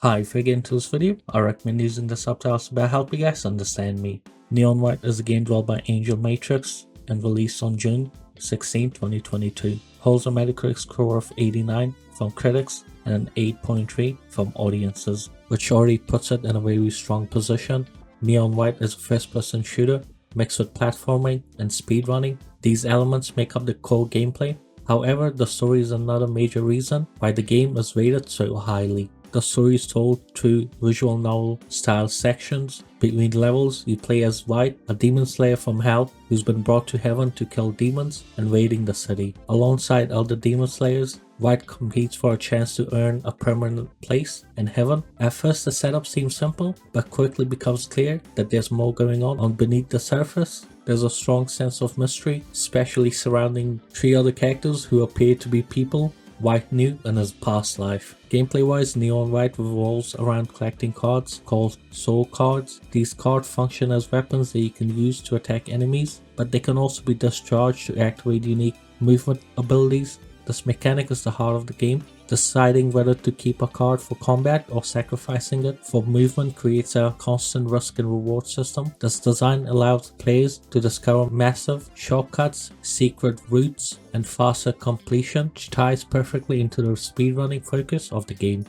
Hi, if you're getting into this video, I recommend using the subtitles to better help you guys understand me. Neon White is a game developed by Angel Matrix and released on June 16, 2022. Holds a Metacritic score of 89 from critics and an 8.3 from audiences, which already puts it in a very strong position. Neon White is a first-person shooter mixed with platforming and speedrunning. These elements make up the core gameplay. However, the story is another major reason why the game is rated so highly. The story is told through visual novel style sections. Between levels, you play as White, a demon slayer from hell who's been brought to heaven to kill demons and raiding the city. Alongside other demon slayers, White competes for a chance to earn a permanent place in heaven. At first the setup seems simple, but quickly becomes clear that there's more going on beneath the surface. There's a strong sense of mystery, especially surrounding three other characters who appear to be people White knew in his past life. Gameplay wise, Neon White revolves around collecting cards called soul cards. These cards function as weapons that you can use to attack enemies, but they can also be discharged to activate unique movement abilities. This mechanic is the heart of the game. Deciding whether to keep a card for combat or sacrificing it for movement creates a constant risk and reward system. This design allows players to discover massive shortcuts, secret routes, and faster completion, which ties perfectly into the speedrunning focus of the game.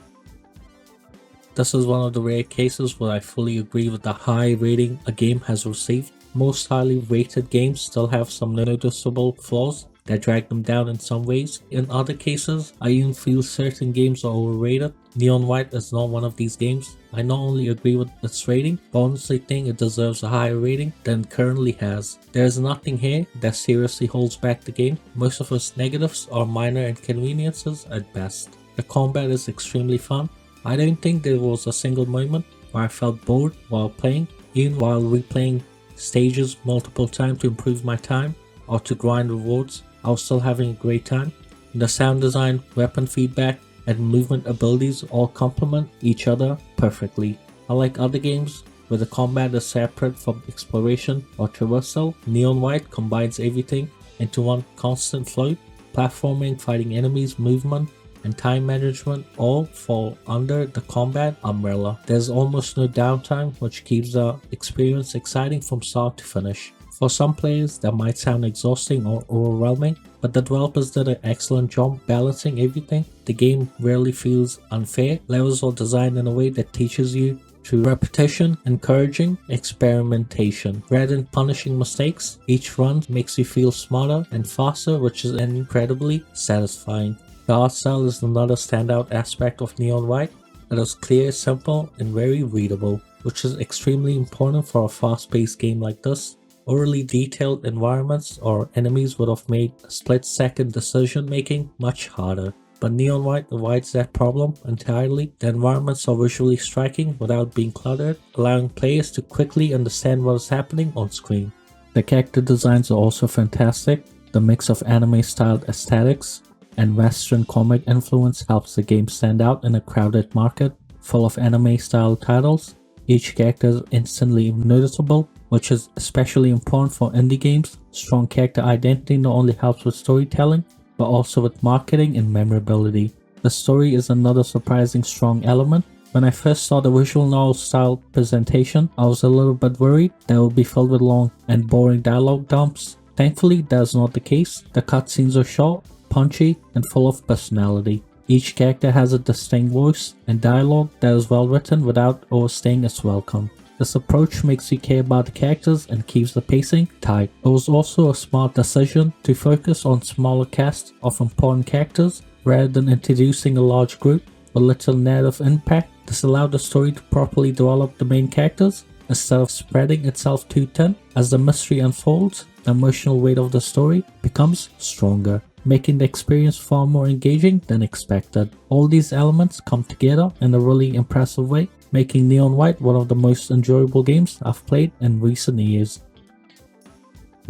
This is one of the rare cases where I fully agree with the high rating a game has received. Most highly rated games still have some noticeable flaws that drag them down in some ways. In other cases, I even feel certain games are overrated. Neon White is not one of these games. I not only agree with its rating, but honestly think it deserves a higher rating than it currently has. There is nothing here that seriously holds back the game. Most of its negatives are minor inconveniences at best. The combat is extremely fun. I don't think there was a single moment where I felt bored while playing, even while replaying stages multiple times to improve my time or to grind rewards. I was still having a great time. The sound design, weapon feedback, and movement abilities all complement each other perfectly. Unlike other games where the combat is separate from exploration or traversal, Neon White combines everything into one constant flow. Platforming, fighting enemies, movement, and time management all fall under the combat umbrella. There's almost no downtime, which keeps the experience exciting from start to finish. For some players, that might sound exhausting or overwhelming, but the developers did an excellent job balancing everything. The game rarely feels unfair. Levels are designed in a way that teaches you through repetition, encouraging experimentation. Rather than punishing mistakes, each run makes you feel smarter and faster, which is incredibly satisfying. The art style is another standout aspect of Neon White. It is clear, simple, and very readable, which is extremely important for a fast-paced game like this. Overly detailed environments or enemies would have made split-second decision making much harder, but Neon White avoids that problem entirely. The environments are visually striking without being cluttered, allowing players to quickly understand what is happening on screen. The character designs are also fantastic. The mix of anime-styled aesthetics and Western comic influence helps the game stand out in a crowded market full of anime-style titles. Each character is instantly noticeable, which is especially important for indie games. Strong character identity not only helps with storytelling, but also with marketing and memorability. The story is another surprising strong element. When I first saw the visual novel style presentation, I was a little bit worried that it would be filled with long and boring dialogue dumps. Thankfully, that's not the case. The cutscenes are short, punchy, and full of personality. Each character has a distinct voice and dialogue that is well written without overstaying its welcome. This approach makes you care about the characters and keeps the pacing tight. It was also a smart decision to focus on smaller cast of important characters rather than introducing a large group with little narrative impact. This allowed the story to properly develop the main characters instead of spreading itself too thin. As the mystery unfolds, the emotional weight of the story becomes stronger, making the experience far more engaging than expected. All these elements come together in a really impressive way, making Neon White one of the most enjoyable games I've played in recent years.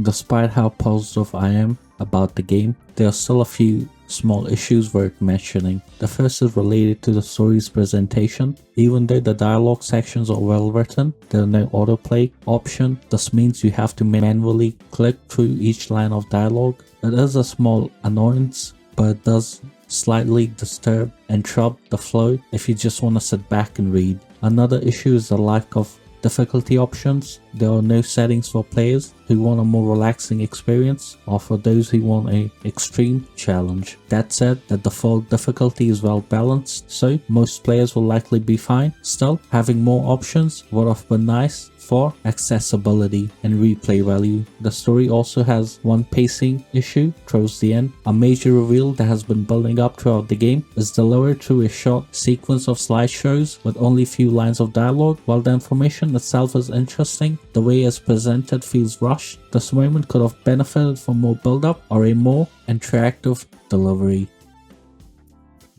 Despite how positive I am about the game, there are still a few small issues worth mentioning. The first is related to the story's presentation. Even though the dialogue sections are well written, there is no autoplay option. This means you have to manually click through each line of dialogue. It is a small annoyance, but it does slightly disturb, interrupt the flow if you just want to sit back and read. Another issue is the lack of difficulty options. There are no settings for players who want a more relaxing experience or for those who want an extreme challenge. That said, the default difficulty is well balanced, so most players will likely be fine. Still, having more options would have been nice for accessibility and replay value. The story also has one pacing issue towards the end. A major reveal that has been building up throughout the game is delivered through a short sequence of slideshows with only few lines of dialogue. While the information itself is interesting, the way it's presented feels rushed. This moment could have benefited from more build-up or a more interactive delivery.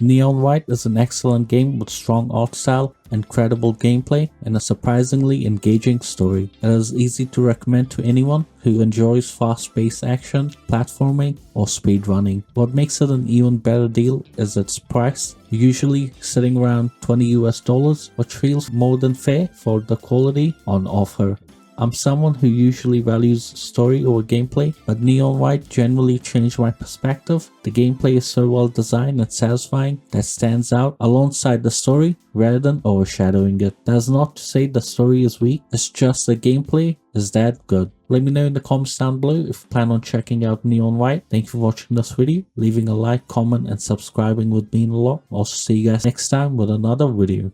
Neon White is an excellent game with strong art style, incredible gameplay, and a surprisingly engaging story. It is easy to recommend to anyone who enjoys fast-paced action, platforming, or speedrunning. What makes it an even better deal is its price, usually sitting around $20 which feels more than fair for the quality on offer. I'm someone who usually values story over gameplay, but Neon White generally changed my perspective. The gameplay is so well designed and satisfying that it stands out alongside the story rather than overshadowing it. That's not to say the story is weak, it's just the gameplay is that good. Let me know in the comments down below if you plan on checking out Neon White. Thank you for watching this video. Leaving a like, comment, and subscribing would mean a lot. Also see you guys next time with another video.